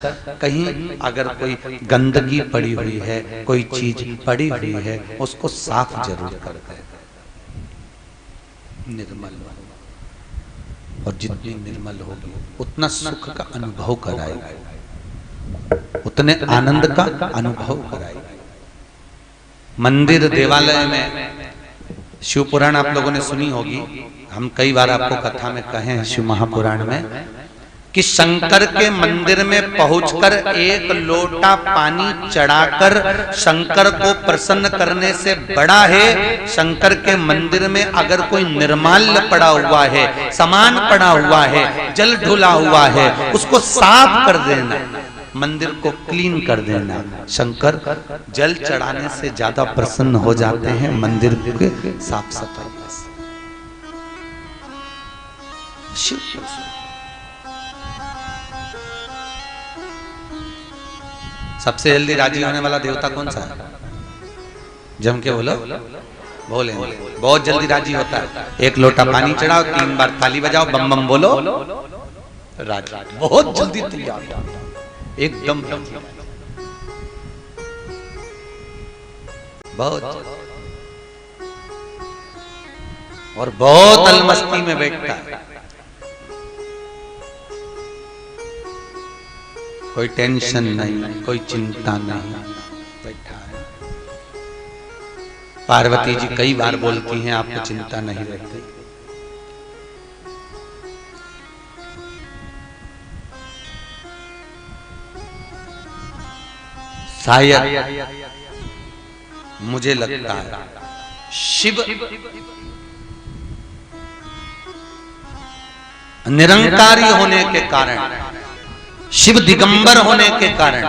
कहीं अगर कोई गंदगी पड़ी हुई है, कोई चीज पड़ी हुई है, उसको साफ जरूर कर दे, निर्मल। और जितनी निर्मल होगी उतना सुख का अनुभव कराएगी, उतने आनंद का अनुभव कराएगी। मंदिर देवालय में शिव पुराण आप लोगों ने सुनी होगी, हम कई बार आपको कथा में कहे हैं शिव महापुराण में कि शंकर के मंदिर में पहुंचकर एक लोटा पानी चढ़ाकर शंकर को प्रसन्न करने से बड़ा है शंकर के मंदिर में अगर कोई निर्माल्य पड़ा हुआ है, सामान पड़ा हुआ है, जल ढुला हुआ है, उसको साफ कर देना, मंदिर को क्लीन कर देना। शंकर जल चढ़ाने से ज्यादा प्रसन्न हो जाते हैं मंदिर के साफ सफाई से। सबसे जल्दी राजी होने वाला देवता कौन सा है? जम के बोलो, बोले बहुत जल्दी राजी होता है। एक लोटा पानी चढ़ाओ, 3 बार ताली बजाओ, बम बम बोलो, राजी बहुत जल्दी तैयार, एकदम बहुत, और बहुत अलमस्ती में बैठता है, कोई टेंशन नहीं, कोई चिंता नहीं, बैठा है। पार्वती जी कई बार बोलती हैं आपको चिंता नहीं रहती। शायद मुझे लगता है शिव निरंकारी होने के कारण, शिव दिगंबर होने के कारण,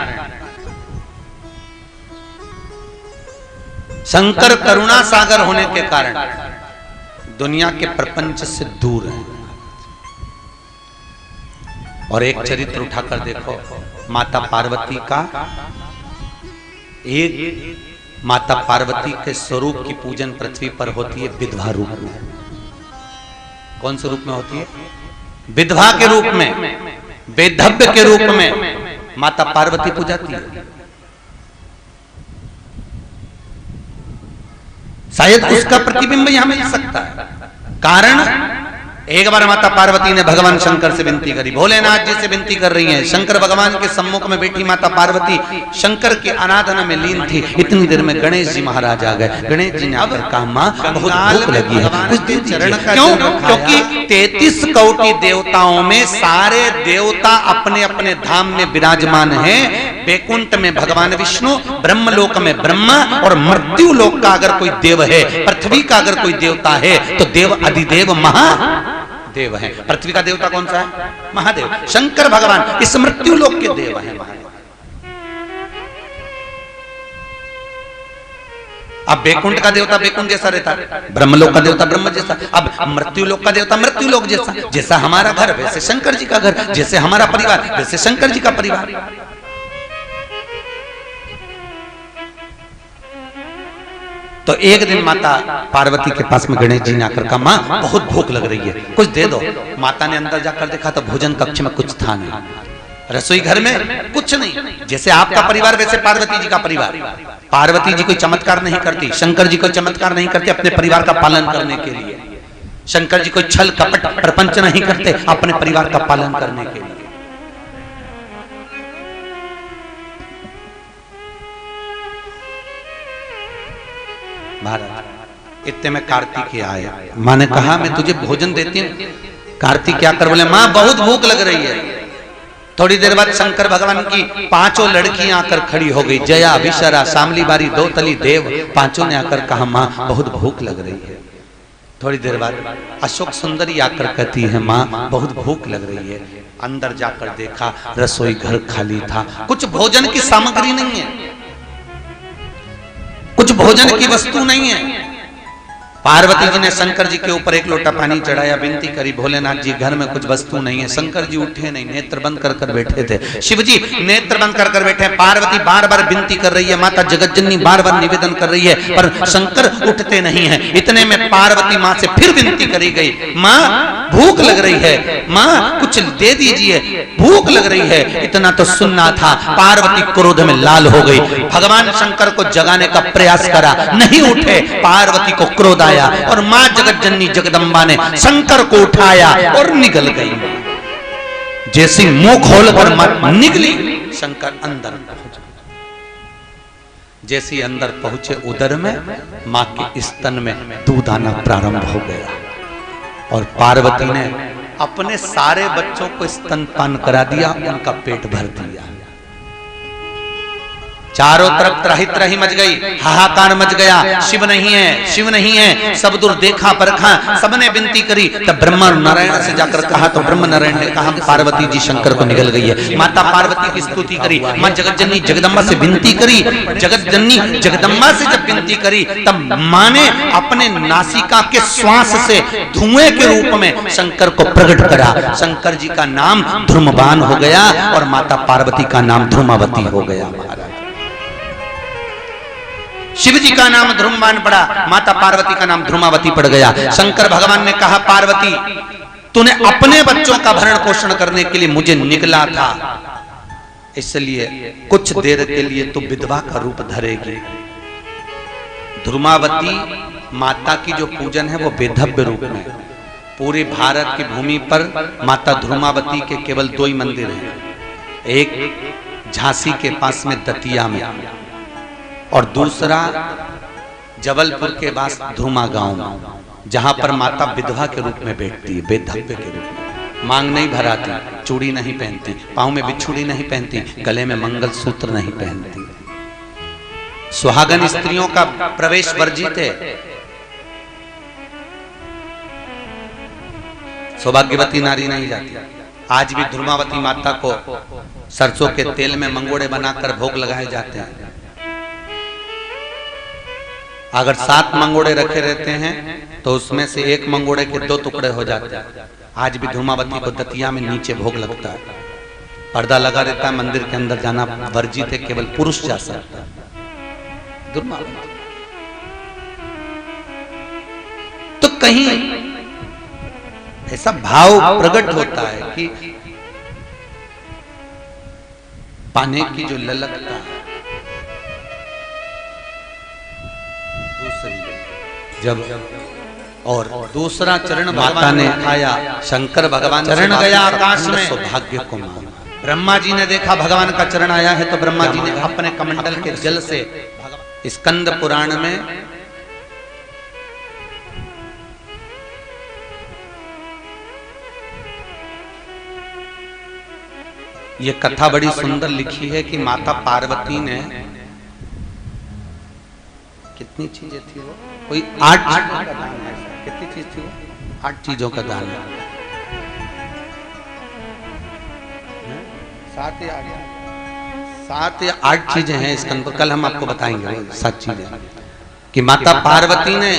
शंकर करुणा सागर होने के कारण दुनिया के प्रपंच से दूर है। और एक चरित्र उठाकर देखो, माता पार्वती का, एक माता पार्वती के स्वरूप की पूजन पृथ्वी पर होती है विधवा रूप में। कौन से रूप में होती है? विधवा के रूप में, वेधव्य के रूप में माता पार्वती पूजाती है। शायद उसका प्रतिबिंब यहां मिल सकता है। कारण एक बार माता पार्वती ने भगवान शंकर से विनती करी, भोलेनाथ जी से विनती कर रही हैं। शंकर भगवान के सम्मुख में बैठी माता पार्वती शंकर की आराधना में लीन थी। इतनी देर में गणेश जी महाराज आ गए। गणेश जी ने आकर कहा, मां बहुत भूख लगी है, कुछ चरण का, क्यों? क्योंकि 33 कोटि देवताओं में सारे देवता अपने अपने धाम में विराजमान हैं। वैकुंठ में भगवान विष्णु, ब्रह्मलोक में ब्रह्मा, और मृत्यु लोक का अगर कोई देव है, पृथ्वी का अगर कोई देवता है तो देव अधिदेव महादेव है। पृथ्वी का देवता कौन सा है? महादेव। शंकर भगवान इस मृत्यु लोक के देव हैं। अब वैकुंठ का देवता वैकुंठ जैसा रहता है, ब्रह्मलोक का देवता ब्रह्म जैसा, अब मृत्यु लोक का देवता मृत्यु लोक जैसा। जैसा हमारा घर वैसे शंकर जी का घर, जैसे हमारा परिवार वैसे शंकर जी का परिवार। तो एक दिन माता पार्वती के पास में गणेश जी ने आकर कहा, मां बहुत भूख लग रही है, कुछ दे दो। माता ने अंदर जाकर देखा तो भोजन कक्ष में कुछ था नहीं, रसोई घर में कुछ नहीं। जैसे आपका परिवार वैसे पार्वती जी का परिवार। पार्वती जी कोई चमत्कार नहीं करती, शंकर जी कोई चमत्कार नहीं करते अपने परिवार का पालन करने के लिए। शंकर जी कोई छल कपट प्रपंच नहीं करते अपने परिवार का पालन करने के लिए। महाराज इतने में कार्तिकेय आया। मां ने कहा, मैं तुझे भोजन देती हूँ। कार्तिक क्या कर बोले, मां बहुत भूख लग रही है। थोड़ी देर बाद शंकर भगवान की 5 लड़कियां आकर खड़ी हो गई, जया, विशरा, शामली बारी, दौतली, देव। 5 ने आकर कहा, मां बहुत भूख लग रही है। थोड़ी देर बाद अशोक सुंदरी आकर कहती है, मां बहुत भूख लग रही है। अंदर जाकर देखा रसोई घर खाली था, कुछ भोजन की सामग्री नहीं है, कुछ भोजन की वस्तु नहीं है। पार्वती जी ने शंकर जी के ऊपर एक लोटा पानी चढ़ाया, विनती करी, भोलेनाथ जी घर में कुछ वस्तु नहीं है। शंकर जी उठे नहीं, नेत्र बंद कर कर बैठे थे। शिव जी नेत्र बंद कर कर बैठे हैं। पार्वती बार बार विनती कर रही है, माता जगतजननी बार बार निवेदन कर रही है, पर शंकर उठते नहीं है। इतने में पार्वती माँ से फिर विनती करी गई, माँ भूख लग रही है, माँ कुछ दे दीजिए, भूख लग रही है। इतना तो सुनना था। पार्वती क्रोध में लाल हो गई, भगवान शंकर को जगाने का प्रयास करा, नहीं उठे। पार्वती को क्रोध आया और मां जगतजननी जगदम्बा ने शंकर को उठाया और निकल गई। जैसी मुंह खोलकर निकली, शंकर अंदर पहुंच गए। जैसी अंदर पहुंचे, उदर में मां के स्तन में दूध आना प्रारंभ हो गया और पार्वती ने अपने सारे बच्चों को स्तनपान करा दिया, उनका पेट भर दिया। चारों तरफ त्राही त्राही मच गई, हाहाकार मच गया। शिव नहीं है, शिव नहीं है। सब दूर देखा परखा, सबने विनती करी। तब ब्रह्मा नारायण से जाकर कहा तो ब्रह्म नारायण ने कहा पार्वती जी शंकर को निकल गई है। माता पार्वती की स्तुति करी, मां जगतजननी जगदम्बा से विनती करी। जगतजननी जगदम्बा से जब विनती करी, तब मां ने अपने नासिका के श्वास से धुएं के रूप में शंकर को प्रकट करा। शंकर जी का नाम ध्रुमबान हो गया और माता पार्वती का नाम ध्रुमावती हो गया। शिव जी का नाम ध्रुमबान पड़ा, माता पार्वती का नाम ध्रुमावती पड़ गया। शंकर भगवान ने कहा, पार्वती तूने अपने बच्चों का भरण पोषण करने के लिए मुझे निकला था, इसलिए कुछ देर के लिए तो विधवा का रूप धरेगी। ध्रुमावती माता की जो पूजन है वो वेधव्य रूप में। पूरे भारत की भूमि पर माता ध्रुमावती के केवल 2 ही मंदिर हैं। एक झांसी के पास में दतिया में, और दूसरा जबलपुर के पास ध्रुमा गांव में, जहां पर माता विधवा के रूप में बैठती है, वेधव्य के रूप में। मांग नहीं भराती, चूड़ी नहीं पहनती, पांव में बिछुड़ी नहीं पहनती, गले में मंगलसूत्र नहीं पहनती। सुहागन स्त्रियों का प्रवेश वर्जित है। सौभाग्यवती नारी नहीं जाती। आज भी ध्रुमावती माता को सरसों के तेल में मंगोड़े बनाकर भोग लगाए जाते हैं। अगर 7 मंगोड़े रखे रहते हैं तो उसमें से 1 मंगोड़े के 2 टुकड़े हो जाते हैं। आज भी ध्रुमावती को दतिया में नीचे भोग लगता है, पर्दा लगा रहता है। मंदिर के अंदर जाना वर्जित है, केवल पुरुष जा सकता है। ध्रुमावती तो कहीं ऐसा भाव प्रकट होता है कि पाने की जो ललकता है, जब और दूसरा चरण माता ने खाया, शंकर भगवान चरण गया आकाश में, सौभाग्य को मांगा। ब्रह्मा जी ने देखा भगवान का चरण आया है तो ब्रह्मा जी ने अपने कमंडल के जल से, स्कंद पुराण में ये कथा बड़ी सुंदर लिखी है कि माता पार्वती ने, कितनी चीजें थी वो, कोई 8 चीजों का दान है। कितनी चीज थी वो? 8 चीजों का दान है। 7 या 8 चीजें हैं इसके अंदर, कल हम आपको बताएंगे 7 चीजें कि माता पार्वती ने।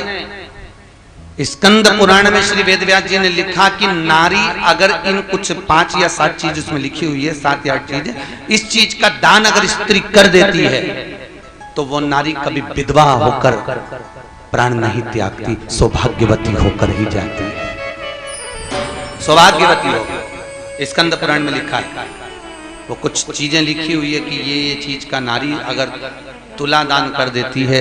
स्कंद पुराण में श्री वेदव्यास जी ने लिखा कि नारी अगर इन कुछ 5 या 7 चीज उसमें लिखी हुई है, 7 या 8 चीजें, इस चीज का दान अगर स्त्री कर देती है तो वो नारी कभी विधवा होकर प्राण नहीं त्यागती, सौभाग्यवती होकर ही जाती है। सौभाग्यवती होकर स्कंद पुराण में लिखा है। वो कुछ चीजें लिखी हुई है कि ये चीज का नारी अगर तुला दान कर देती है,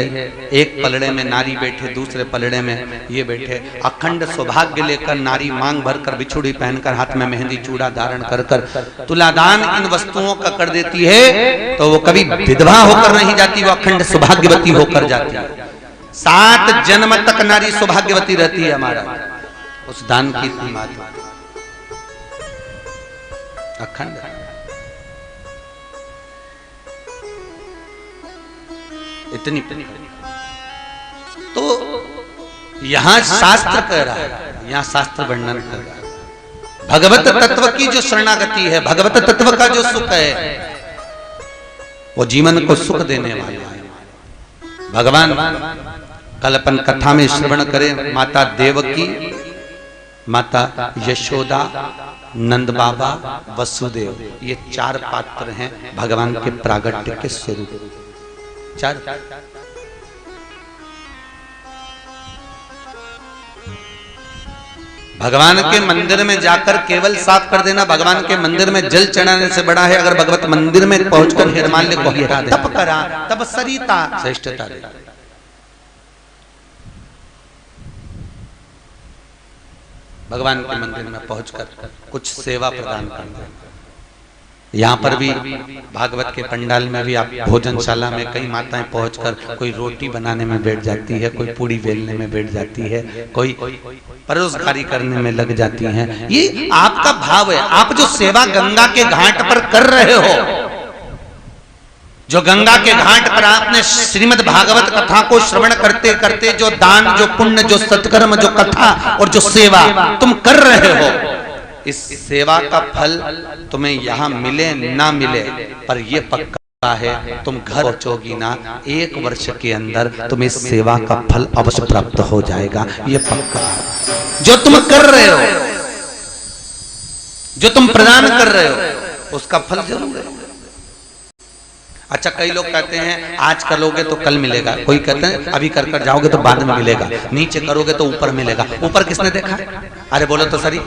एक पलड़े में नारी बैठे, दूसरे पलड़े में ये बैठे, अखंड सौभाग्य लेकर नारी मांग भरकर, बिछुड़ी पहनकर, हाथ में मेहंदी चूड़ा धारण कर कर तुलादान इन वस्तुओं का कर देती है तो वो कभी विधवा होकर नहीं जाती, वो अखंड सौभाग्यवती होकर जाती है। 7 जन्म तक नारी सौभाग्यवती रहती है। हमारा उस दान की महत्व अखंड। इतनी तो यहां शास्त्र कह रहा है, यहां शास्त्र वर्णन कर रहा है भगवत तत्व की जो शरणागति है, भगवत तत्व का जो सुख है, वो जीवन को सुख देने वाला है। भगवान कल अपन कथा में श्रवण करें माता देवकी, माता यशोदा, नंद बाबा, वसुदेव, ये चार पात्र हैं भगवान के प्रागट्य के स्वरूप। चार। भगवान के मंदिर में जाकर केवल साफ कर देना, भगवान के मंदिर में जल चढ़ाने से बड़ा है अगर भगवत मंदिर में पहुंचकर हिरमाल्य को गिरा दे। तप करा तब सरिता श्रेष्ठता दे। भगवान के मंदिर में पहुंचकर कुछ सेवा प्रदान करना। यहाँ पर भी भागवत के पंडाल में भी आप भोजनशाला में कई माताएं पहुंचकर कोई रोटी बनाने में बैठ जाती है, कोई पूड़ी बेलने में बैठ जाती है, कोई परोसगारी करने में लग जाती हैं। ये आपका भाव है। आप जो सेवा गंगा के घाट पर कर रहे हो, जो गंगा के घाट पर आपने श्रीमद् भागवत कथा को श्रवण करते करते जो दान, जो पुण्य, जो सत्कर्म, जो कथा और जो सेवा तुम कर रहे हो, इस सेवा का फल तुम्हें यहाँ मिले ना मिले, पर यह पक्का है तुम घर पहुंचोगी ना, 1 वर्ष के अंदर तुम्हें इस सेवा का फल अवश्य प्राप्त हो जाएगा। ये पक्का है। जो तुम कर रहे हो, जो तुम प्रदान कर रहे हो, उसका फल जरूर है। अच्छा, कई लोग कहते हैं आज करोगे तो कल मिलेगा, कोई कहते हैं अभी कर कर जाओगे तो बाद में मिलेगा, नीचे करोगे तो ऊपर मिलेगा। ऊपर किसने देखा? अरे बोलो तो सही,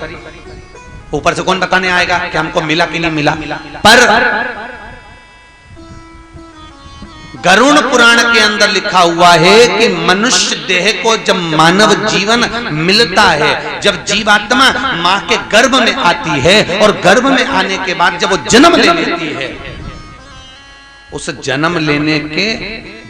ऊपर से कौन बताने आएगा कि हमको मिला कि नहीं मिला? पर गरुड़ पुराण के अंदर लिखा हुआ है कि मनुष्य देह को जब मानव जीवन मिलता है, जब जीवात्मा मां के गर्भ में आती है और गर्भ में आने के बाद जब वो जन्म ले लेती है, उस जन्म लेने के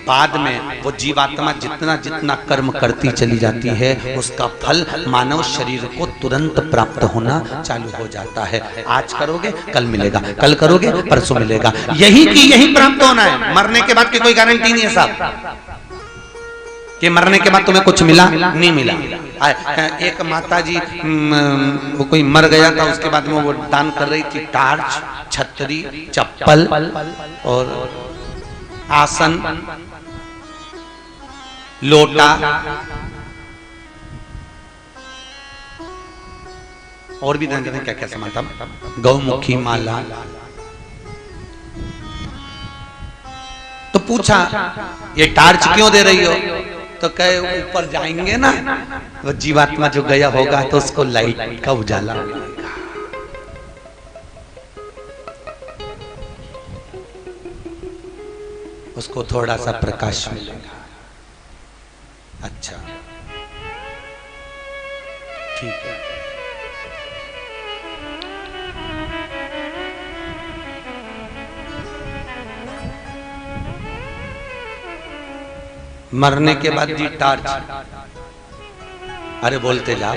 बाद में वो जीवात्मा जितना जितना कर्म करती चली जाती है, उसका फल मानव शरीर को तुरंत प्राप्त होना चालू हो जाता है। आज करोगे कल मिलेगा, कल करोगे परसों मिलेगा, यही की यही प्राप्त होना है। मरने के बाद की कोई गारंटी नहीं है साहब कि मरने के बाद तुम्हें कुछ मिला नहीं मिला। एक माता जी वो कोई मर गया था, उसके बाद में वो दान कर रही थी टार्च, छतरी, चप्पल और आसन, लोटा और भी दान क्या क्या सामान था, गौमुखी माला। तो पूछा ये टार्च क्यों दे रही हो? तो कहे ऊपर जाएंगे ना, वो जीवात्मा जो गया होगा तो उसको लाइट का उजाला मिलेगा। उसको थोड़ा सा प्रकाश मिलेगा। अच्छा ठीक है। मरने के बाद जी टार्च, अरे बोलते जाओ,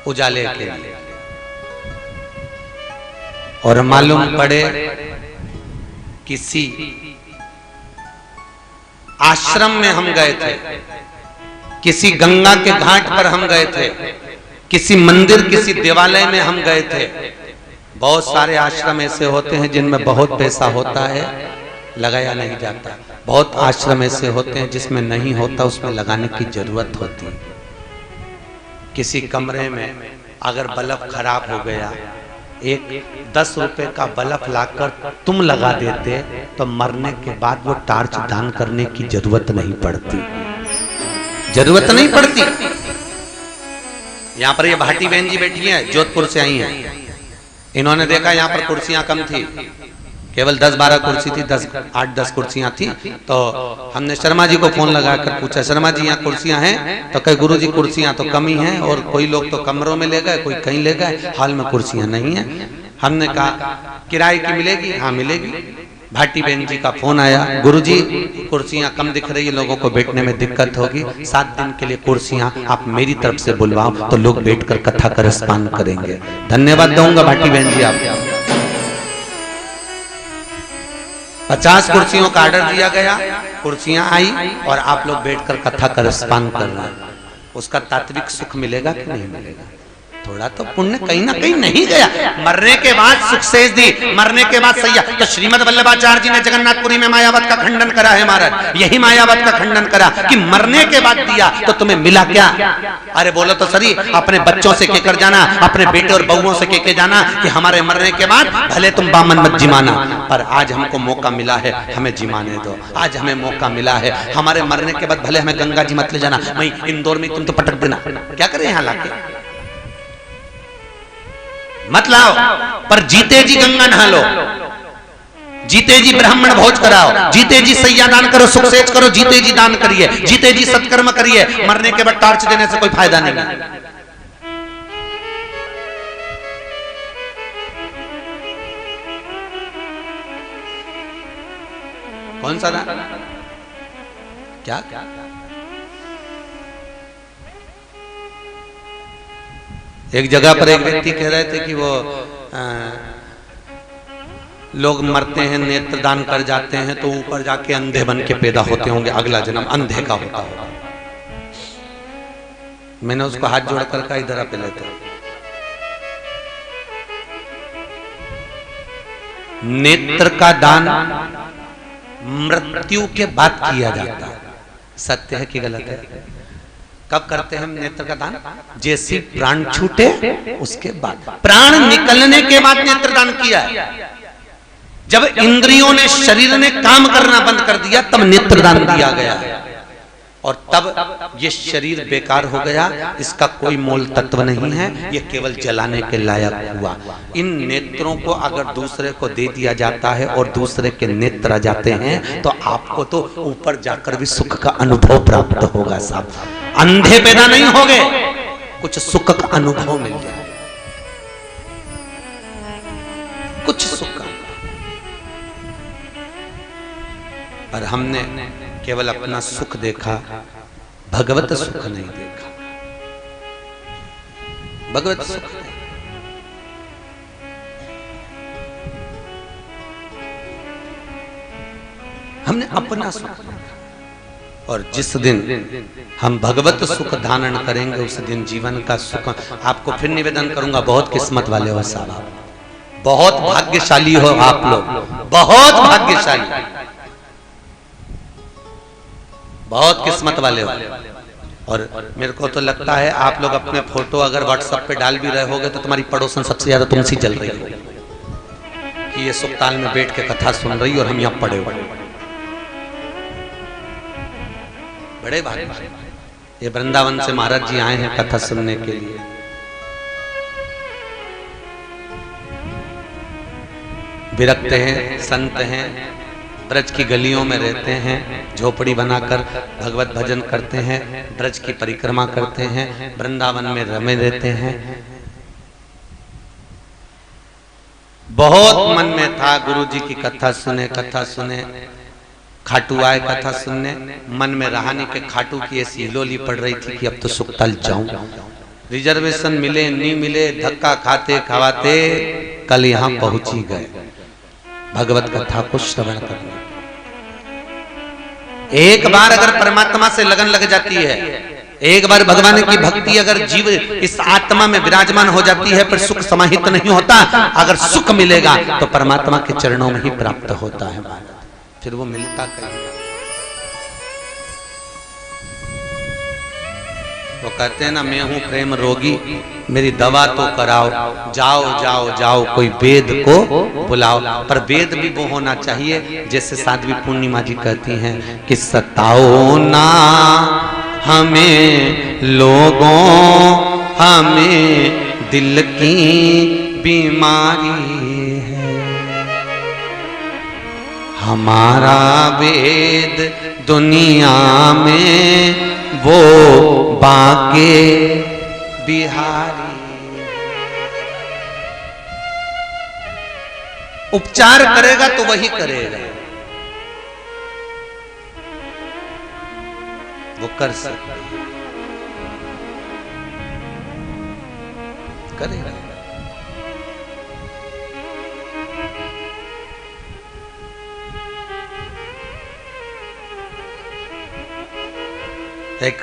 उजाले के लिए। और मालूम पड़े किसी आश्रम में हम गए थे, किसी गंगा के घाट पर हम गए थे, किसी मंदिर, किसी देवालय में हम गए थे। बहुत सारे आश्रम ऐसे होते हैं जिनमें बहुत पैसा होता है, लगाया नहीं जाता। बहुत आश्रम ऐसे होते हैं जिसमें नहीं होता, उसमें लगाने की जरूरत होती है। किसी कमरे में अगर बल्ब खराब हो गया, एक 10 रुपए का बल्ब लाकर तुम लगा देते तो मरने के बाद वो टार्च दान करने की जरूरत नहीं पड़ती, जरूरत नहीं पड़ती। यहाँ पर ये भाटी बहन जी बैठी हैं, जोधपुर से आई हैं। इन्होंने देखा यहाँ पर कुर्सियां कम थी, केवल 10-12 कुर्सी थी, 8-10 कुर्सियां थी। तो हमने शर्मा जी को फोन लगाकर पूछा, शर्मा जी यहाँ कुर्सियां हैं? तो कहे गुरु जी कुर्सियां तो कम ही हैं, और कोई लोग तो कमरों में ले गए, कोई कहीं ले गए, हाल में कुर्सियां नहीं हैं। हमने कहा किराए की मिलेगी? हाँ मिलेगी। भाटी बहन जी का फोन आया, गुरु जी कुर्सियां कम दिख रही है, लोगों को बैठने में दिक्कत होगी, 7 दिन के लिए कुर्सियां आप मेरी तरफ से बुलवाओ तो लोग बैठकर कथा का रसपान करेंगे। धन्यवाद दूंगा भाटी बहन जी आपको। 50 कुर्सियों का ऑर्डर दिया गया, कुर्सियां आई और आप लोग बैठकर कथा का रसपान कर रहे हैं। उसका तात्विक सुख मिलेगा कि नहीं मिलेगा? थोड़ा तो पुण्य कहीं ना कहीं नहीं गया। मरने के बाद सुख सेज दी, मरने के बाद सैया। तो श्रीमद वल्लभाचार्य जी ने जगन्नाथपुरी में मायावत का खंडन करा है महाराज, यही मायावत का खंडन करा कि मरने के बाद दिया तो तुम्हें मिला क्या। अरे बोलो तो सही, अपने बच्चों से कहकर जाना, अपने बेटे और बहुओं से कहकर जाना कि हमारे मरने के बाद भले तुम बामन मत जिमाना, पर आज हमको मौका मिला है, हमें जिमाने दो। आज हमें मौका मिला है, हमारे मरने के बाद भले हमें गंगा जी मत ले जाना, वहीं इंदौर में तुम तो पटक देना, क्या करें यहाँ लाके, मत लाओ, पर जीते जी गंगा नहा लो, जीते जी ब्राह्मण भोज कराओ, जीते जी सैया दान करो, सुख सेज करो, जीते जी दान करिए, जीते जी सत्कर्म करिए। मरने के बाद टार्च देने से कोई फायदा नहीं है। कौन सा दान? क्या एक जगह पर एक व्यक्ति कह रहे थे कि वो लोग मरते हैं, नेत्र दान कर जाते हैं तो ऊपर जाके अंधे बन के पैदा होते होंगे, अगला जन्म अंधे का होता होगा। मैंने उसको हाथ जोड़ कर कहा इधर आ पहले तो, नेत्र का दान मृत्यु के बाद किया जाता है, सत्य है कि गलत है? कब करते हैं हम नेत्र का दान? जैसे प्राण छूटे उसके बाद, प्राण निकलने के बाद नेत्र दान किया है। जब इंद्रियों ने, शरीर ने काम करना बंद कर दिया तब नेत्र दान दिया गया, और तब ये शरीर बेकार हो गया, इसका कोई मोल तत्व नहीं है, ये केवल जलाने के लायक हुआ। इन नेत्रों को अगर दूसरे को दे दिया जाता है और दूसरे के नेत्र आ जाते हैं तो आपको तो ऊपर जाकर भी सुख का अनुभव प्राप्त होगा साहब। अंधे पैदा नहीं होगे, कुछ सुख का अनुभव मिल जाए, कुछ सुख का। और हमने केवल अपना सुख देखा, भगवत सुख नहीं देखा। भगवत सुख हमने अपना सुख देखा, और जिस दिन हम भगवत सुख धारण करेंगे उस दिन जीवन का सुख। आपको फिर निवेदन करूंगा, बहुत किस्मत वाले हो साहब, बहुत भाग्यशाली हो आप लोग, बहुत भाग्यशाली, बहुत किस्मत वाले हो। और मेरे को तो लगता है आप लोग अपने फोटो अगर व्हाट्सएप पे डाल भी रहे होगे तो तुम्हारी पड़ोसन सबसे ज्यादा तुमसे जल रही हो कि ये सुखताल में बैठ के कथा सुन रही और हम यहाँ पड़े हुए। बड़े भाग्य, ये वृंदावन से महाराज जी आए हैं कथा सुनने के लिए। विरक्त हैं, संत हैं, ब्रज की गलियों में रहते हैं, झोपड़ी बनाकर भगवत भजन करते हैं, ब्रज की परिक्रमा करते हैं, वृंदावन में रमे रहते हैं। बहुत मन में था गुरु जी की कथा सुने, कथा सुने। खाटू आए कथा सुनने, मन में रहा नहीं कि खाटू की ऐसी हिलोली पड़ रही थी कि अब तो सुखताल जाऊं। रिजर्वेशन मिले नहीं मिले, धक्का खाते खाते कल यहाँ पहुंच ही गए भगवत कथा को श्रवण करने। एक बार अगर परमात्मा से लगन लग जाती है, एक बार भगवान की भक्ति अगर जीव इस आत्मा में विराजमान हो जाती है, पर सुख समाहित नहीं होता। अगर सुख मिलेगा तो परमात्मा के चरणों में ही प्राप्त होता है, फिर वो मिलता कहीं। वो कहते हैं ना, मैं हूं प्रेम रोगी, मेरी दवा तो कराओ, जाओ जाओ जाओ कोई वेद को बुलाओ। पर वेद भी वो होना चाहिए जैसे साध्वी पूर्णिमा जी कहती हैं कि सताओ ना हमें लोगों, हमें दिल की बीमारी है, हमारा वेद दुनिया में वो बाके बिहारी। उपचार करेगा तो वही करेगा, वो कर सकता करेगा। एक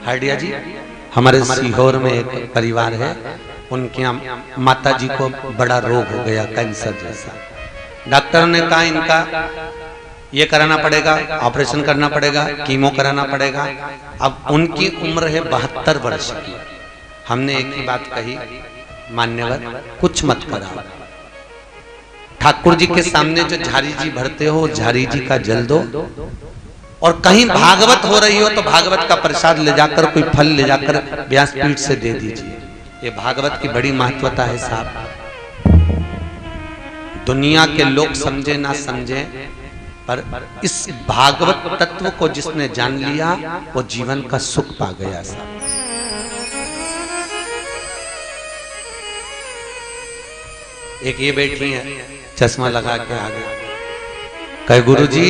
हार्डिया जी हमारे सीहोर में एक परिवार है, उनके यहाँ माता जी को बड़ा रोग हो गया, कैंसर जैसा। डॉक्टर ने कहा इनका ये कराना पड़ेगा, ऑपरेशन करना पड़ेगा, कीमो कराना पड़ेगा। अब उनकी उम्र है 72 वर्ष की। हमने एक ही बात कही, मान्यवर कुछ मत कराओ, ठाकुर जी के सामने जो झारी जी भरते हो झारी जी का जल दो, और कहीं भागवत हो रही हो तो भागवत का प्रसाद ले जाकर, कोई फल ले जाकर व्यासपीठ से दे दीजिए। ये भागवत की बड़ी महत्वता है साहब। दुनिया के लोग समझे ना समझे, पर इस भागवत तत्व को जिसने जान लिया वो जीवन का सुख पा गया साहब। एक ये बैठी है, चश्मा लगा के आगे, कहे गुरुजी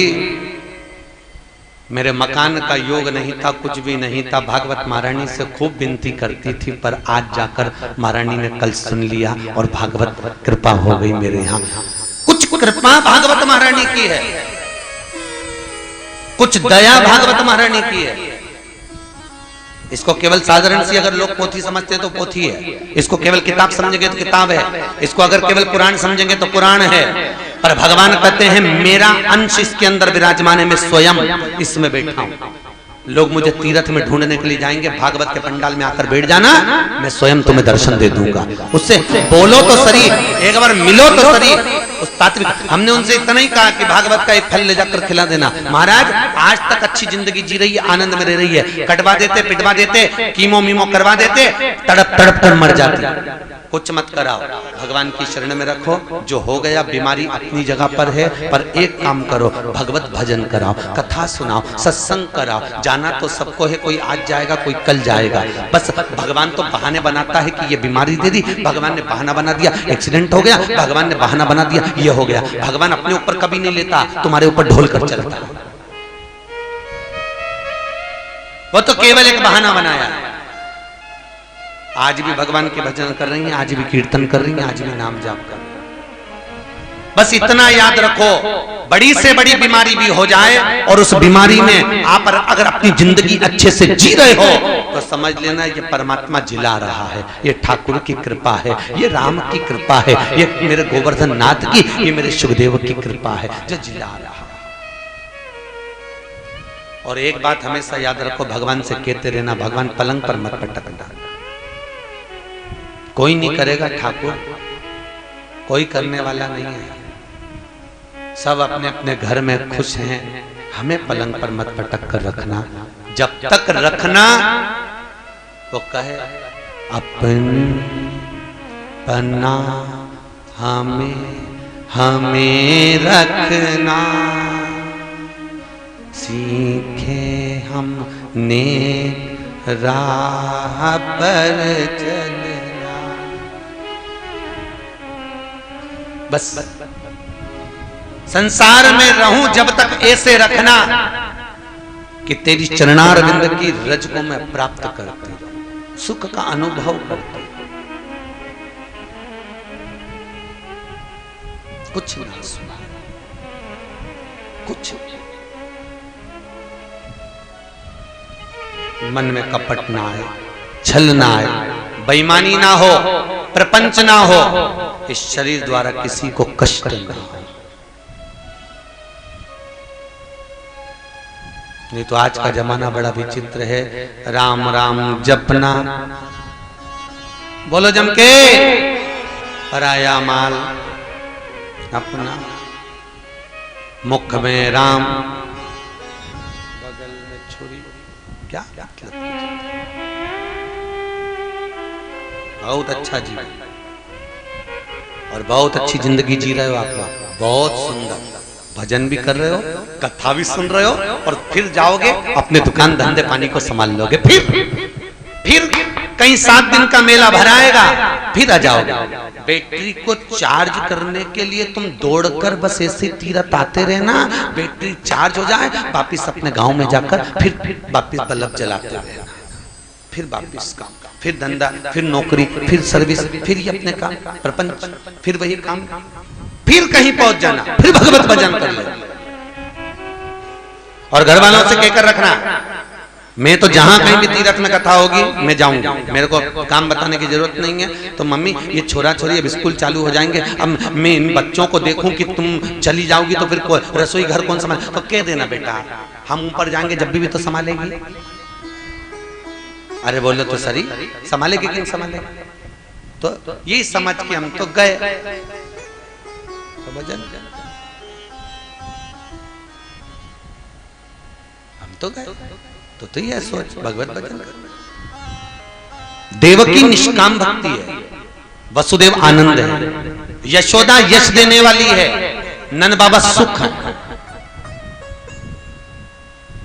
मेरे मकान का योग नहीं था, कुछ भी नहीं था, भागवत महारानी से खूब विनती करती थी, पर आज जाकर महारानी ने कल सुन लिया और भागवत कृपा हो गई मेरे यहाँ। कुछ कृपा भागवत महारानी की है, कुछ दया भागवत महारानी की है। इसको केवल साधारण सी अगर लोग पोथी समझते हैं तो पोथी है, इसको केवल किताब समझेंगे तो किताब है, इसको अगर केवल पुराण समझेंगे तो पुराण है। पर भगवान कहते हैं मेरा अंश इसके अंदर विराजमान है, मैं स्वयं इसमें बैठा हूं। लोग मुझे तीर्थ में ढूंढने के लिए जाएंगे, भागवत के पंडाल में आकर बैठ जाना, मैं स्वयं तुम्हें दर्शन दे दूंगा। उससे बोलो तो सही, एक बार मिलो तो सही। उस तात्विक हमने उनसे इतना ही कहा कि भागवत का एक फल ले जाकर खिला देना। महाराज आज तक अच्छी जिंदगी जी रही है, आनंद में रह रही है, कटवा देते, पिटवा देते, कीमो मीमो करवा देते, तड़प तड़प कर मर जाती। कुछ मत कराओ, भगवान की शरण में रखो। जो हो गया बीमारी अपनी जगह पर है, पर एक काम करो, भगवत भजन कराओ, कथा सुनाओ, सत्संग कराओ। जाना तो सबको है, कोई आज जाएगा कोई कल जाएगा। बस भगवान तो बहाने बनाता है कि ये बीमारी दे दी, भगवान ने बहाना बना दिया, एक्सीडेंट हो गया, भगवान ने बहाना बना दिया, ये हो गया। भगवान अपने ऊपर कभी नहीं लेता, तुम्हारे ऊपर ढोल कर चलता। वो तो केवल एक बहाना बनाया। आज भी भगवान के भजन कर रही हैं, आज भी कीर्तन कर रही हैं, आज भी नाम जाप कर रही हैं। बस इतना याद रखो, बड़ी से बड़ी बीमारी भी हो जाए और उस बीमारी में आप अगर अपनी जिंदगी अच्छे से जी रहे हो तो समझ लेना ये परमात्मा जिला रहा है, ये ठाकुर की कृपा है, ये राम की कृपा है, ये मेरे गोवर्धन नाथ की, ये मेरे सुखदेव की कृपा है जो जिला रहा है। और एक बात हमेशा याद रखो, भगवान से कहते रहना, भगवान पलंग पर मत पटकना। कोई नहीं करेगा ठाकुर, कोई करने वाला नहीं है, सब अपने अपने घर में खुश हैं। हमें पलंग पर मत पटक कर रखना, जब तक रखना वो कहे अपन पन्ना हमें रखना, सीखे हमने राह पर चलना। बस संसार में रहूं जब तक ऐसे रखना कि तेरी चरणारविंद की रज को मैं प्राप्त करती रहूं, सुख का अनुभव करती, कुछ ना सुना, कुछ मन में कपट ना आए, छल ना आए, बेईमानी ना हो, प्रपंच ना हो, इस शरीर द्वारा किसी को कष्ट ना हो। नहीं तो आज का जमाना बड़ा विचित्र है, राम राम जपना, बोलो जम के, पराया माल अपना, मुख में राम बगल में छुरी, क्या बहुत अच्छा जीवन और बहुत अच्छी जिंदगी जी रहे हो आप लोग, बहुत सुंदर भजन भी कर रहे हो, कथा भी सुन रहे हो, और फिर जाओगे अपने दुकान धंधे पानी को संभाल लोगे, फिर कहीं 7 दिन का मेला भराएगा, फिर आ जाओगे। बैटरी को चार्ज करने के लिए तुम दौड़कर बस ऐसे तीरथ आते रहना, बैटरी चार्ज हो जाए, वापिस अपने गांव में जाकर फिर वापिस बल्ब जलाते रहना, फिर वापिस काम, फिर धंधा, फिर नौकरी, फिर सर्विस, फिर ये अपने काम, प्रपंच, फिर वही काम, फिर कहीं पहुंच जाना, फिर भगवत भजन कर ले। और घर वालों से कहकर रखना, मैं तो जहां कहीं भी तीर्थ में कथा होगी मैं जाऊंगा, मेरे को काम बताने की जरूरत नहीं है। तो मम्मी ये छोरा छोरी अब स्कूल चालू हो जाएंगे, अब मैं इन बच्चों को देखूं कि तुम चली जाओगी तो फिर रसोई घर कौन संभाले? तो कह देना बेटा हम ऊपर जाएंगे जब भी तो संभालेगी। अरे बोलो तो सरी संभालेगी कि नहीं संभालेगी? तो यही समझ के हम तो गए, तो भजन हम तो गए। तो यह सोच भगवत भजन कर। देवकी निष्काम भक्ति है, वसुदेव आनंद है, यशोदा यश देने वाली है, नंद बाबा सुख है।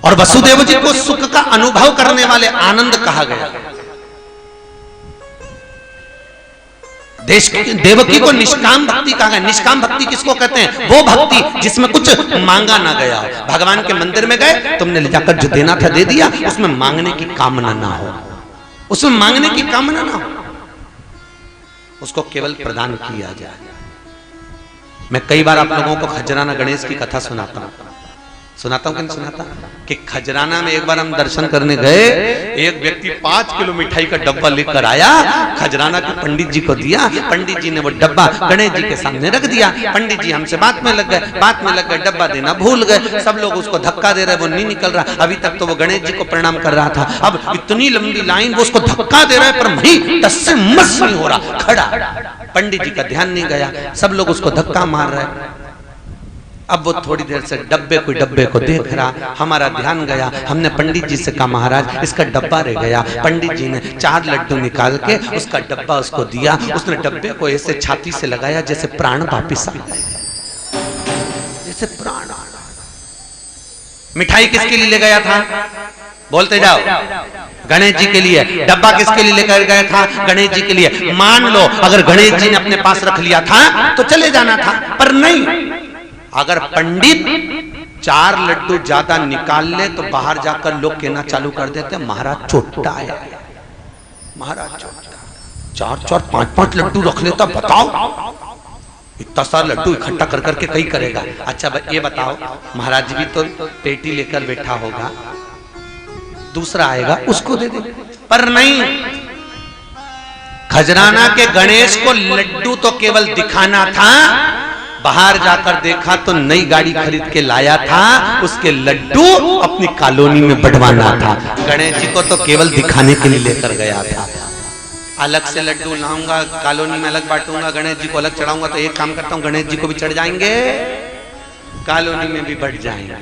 और वसुदेव जी को सुख का अनुभव करने वाले आनंद कहा गया। देवकी को निष्काम भक्ति कहा गया। निष्काम भक्ति किसको कहते हैं? वो भक्ति जिसमें कुछ मांगा ना गया। भगवान के मंदिर में गए, तुमने ले जाकर जो देना था दे दिया, उसमें मांगने की कामना ना हो, उसमें मांगने की कामना ना हो, उसको केवल प्रदान किया जाए। मैं कई बार आप लोगों को खजराना गणेश की कथा सुनाता हूं कि नहीं सुनाता? कि खजराना में एक बार हम दर्शन करने गए, एक व्यक्ति 5 किलो मिठाई का डब्बा लेकर आया, खजराना के पंडित जी को दिया। पंडित जी ने वो डब्बा गणेश जी के सामने रख दिया। पंडित जी हमसे बात में लग गए, डब्बा देना भूल गए। सब लोग उसको धक्का दे रहे, वो नहीं निकल रहा। अभी तक तो वो गणेश जी को प्रणाम कर रहा था, अब इतनी लंबी लाइन, वो उसको धक्का दे रहा है पर वही टस से मस नहीं हो रहा, खड़ा। पंडित जी का ध्यान नहीं गया, सब लोग उसको धक्का मार रहे। अब वो थोड़ी देर से डब्बे को देख रहा, हमारा ध्यान गया। हमने पंडित जी से कहा महाराज इसका डब्बा रह गया। पंडित जी ने 4 लड्डू निकाल के उसका डब्बा उसको दिया। उसने डब्बे को ऐसे छाती से लगाया जैसे प्राण वापिस आ गए, जैसे प्राण। मिठाई किसके लिए ले गया था? बोलते जाओ। गणेश जी के लिए। डब्बा किसके लिए लेकर गया था? गणेश जी के लिए। मान लो अगर गणेश जी ने अपने पास रख लिया था तो चले जाना था, पर नहीं। अगर पंडित 4 लड्डू ज्यादा निकाल ले तो बाहर जाकर लोग कहना चालू कर देते महाराज चोट्टा है, महाराज चोट्टा। 4-4, 5-5 लड्डू रख लेता, बताओ इतना सारा लड्डू इकट्ठा कर करके कहीं करेगा। अच्छा ये बताओ, महाराज भी तो पेटी लेकर बैठा होगा, दूसरा आएगा उसको दे दे, पर नहीं। खजराना के गणेश को लड्डू तो केवल दिखाना था, बाहर जाकर देखा तो नई गाड़ी खरीद के लाया था, उसके लड्डू अपनी कॉलोनी में बढ़वाना था। गणेश जी को तो केवल दिखाने के लिए लेकर गया था। अलग से लड्डू लाऊंगा, कॉलोनी में अलग बांटूंगा, गणेश जी को अलग चढ़ाऊंगा, तो एक काम करता हूं गणेश जी को भी चढ़ जाएंगे, कॉलोनी में भी बढ़ जाएंगे।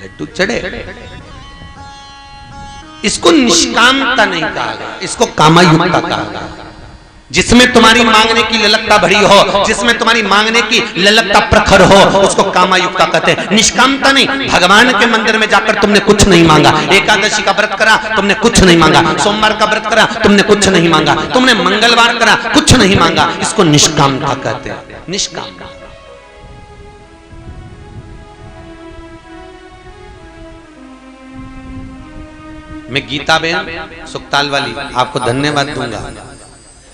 लड्डू चढ़े। इसको निष्कामता नहीं कहा गया, इसको कामायुक्ता कहा गया। जिसमें तुम्हारी मांगने की ललकता भरी हो, जिसमें तुम्हारी मांगने की ललकता प्रखर हो, उसको कामायुक्ता कहते हैं। निष्कामता नहीं। भगवान के मंदिर में जाकर तुमने कुछ नहीं मांगा, एकादशी का व्रत करा तुमने कुछ नहीं मांगा, सोमवार का व्रत करा तुमने कुछ नहीं मांगा, तुमने मंगलवार करा कुछ नहीं मांगा, इसको निष्कामता कहते हैं। निष्कामता। मैं गीता बहन सुखताल वाली आपको धन्यवाद दूंगा।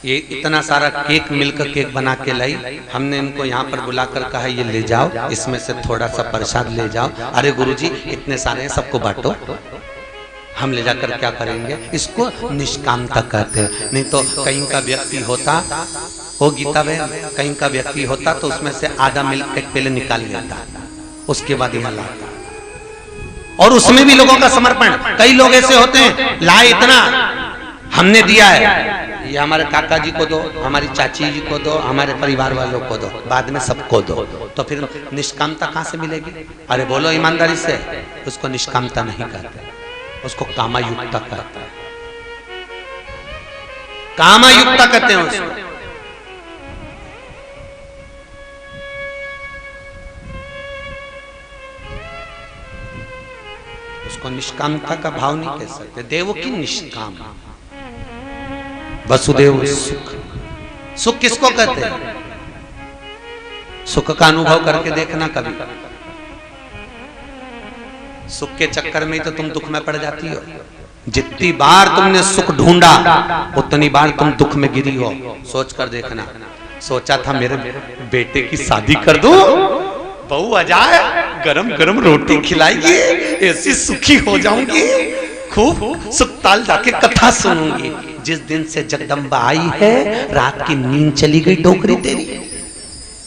ये इतना सारा केक मिलकर केक बना के लाई, हमने इनको यहाँ पर बुलाकर कहा ये ले जाओ, इसमें से थोड़ा सा प्रसाद ले जाओ। अरे गुरुजी इतने सारे सबको बांटो, हम ले जाकर क्या करेंगे? इसको निष्कामता कहते हैं। नहीं तो कहीं का व्यक्ति होता, वो गीता बहन कहीं का व्यक्ति होता तो उसमें से आधा मिल्क केक पहले निकाल लेता, उसके बाद यहाँ लाता, और उसमें भी लोगों का समर्पण। कई लोग ऐसे होते हैं, लाए इतना हमने दिया है, ये हमारे काका जी को दो, हमारी चाची जी को दो, हमारे परिवार वालों को दो, बाद में सबको दो, तो फिर निष्कामता कहां से मिलेगी? अरे बोलो ईमानदारी से, उसको निष्कामता नहीं कहते, उसको कामायुक्ता कहते हैं। कामायुक्ता कहते हैं उसको। उसको निष्कामता का भाव नहीं कह सकते। देव की निष्काम। वसुदेव सुख। सुख किसको कहते हैं? सुख का अनुभव करके देखना कभी। सुख के चक्कर में ही तो तुम दुख में पड़ जाती हो। जितनी बार तुमने सुख ढूंढा उतनी बार तुम दुख में गिरी हो। सोच कर देखना। सोचा था मेरे बेटे की शादी कर दूं, बहू आ जाए, गरम गरम रोटी खिलाएगी, ऐसी सुखी हो जाऊंगी, खूब सुखताल जाके कथा सुनूंगी। जिस दिन से जगदम्बा आई है, रात की नींद चली गई डोकरी तेरी,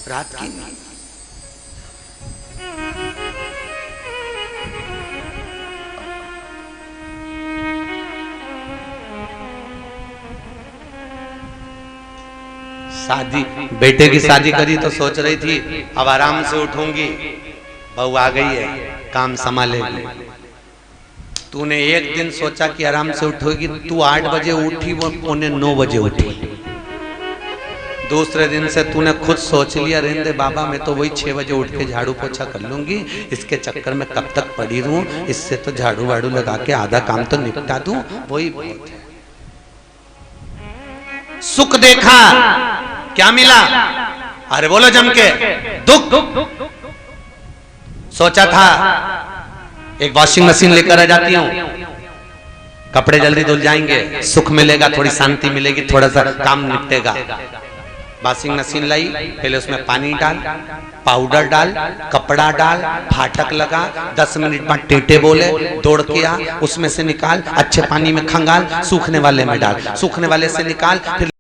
रात की नींद। शादी, बेटे की शादी करी तो सोच रही थी अब आराम से उठूंगी, बहू आ गई है, काम संभालेगी। तूने एक दिन सोचा कि आराम से उठोगी, तू 8 बजे उठी, वो 8:45 बजे उठी। दूसरे दिन से तूने खुद सोच लिया, रहने बाबा मैं तो वही 6 बजे उठ के झाड़ू पोछा कर लूंगी, इसके चक्कर में कब तक पड़ी रहूं, इससे तो झाड़ू वाड़ू लगा के आधा काम तो निपटा दूं, वही बहुत है। सुख देखा, क्या मिला? अरे बोलो जम के, दुख। सोचा था एक वॉशिंग मशीन लेकर आ जाती हूं, कपड़े जल्दी धुल जाएंगे, सुख मिलेगा, थोड़ी शांति मिलेगी, थोड़ा सा काम निपटेगा। वॉशिंग मशीन लाई, पहले उसमें पानी डाल, पाउडर डाल, कपड़ा डाल, फाटक लगा, 10 मिनट बाद टेटे बोले, दौड़ के आ, उसमें से निकाल, अच्छे पानी में खंगाल, सूखने वाले में डाल, सूखने वाले से निकाल, फिर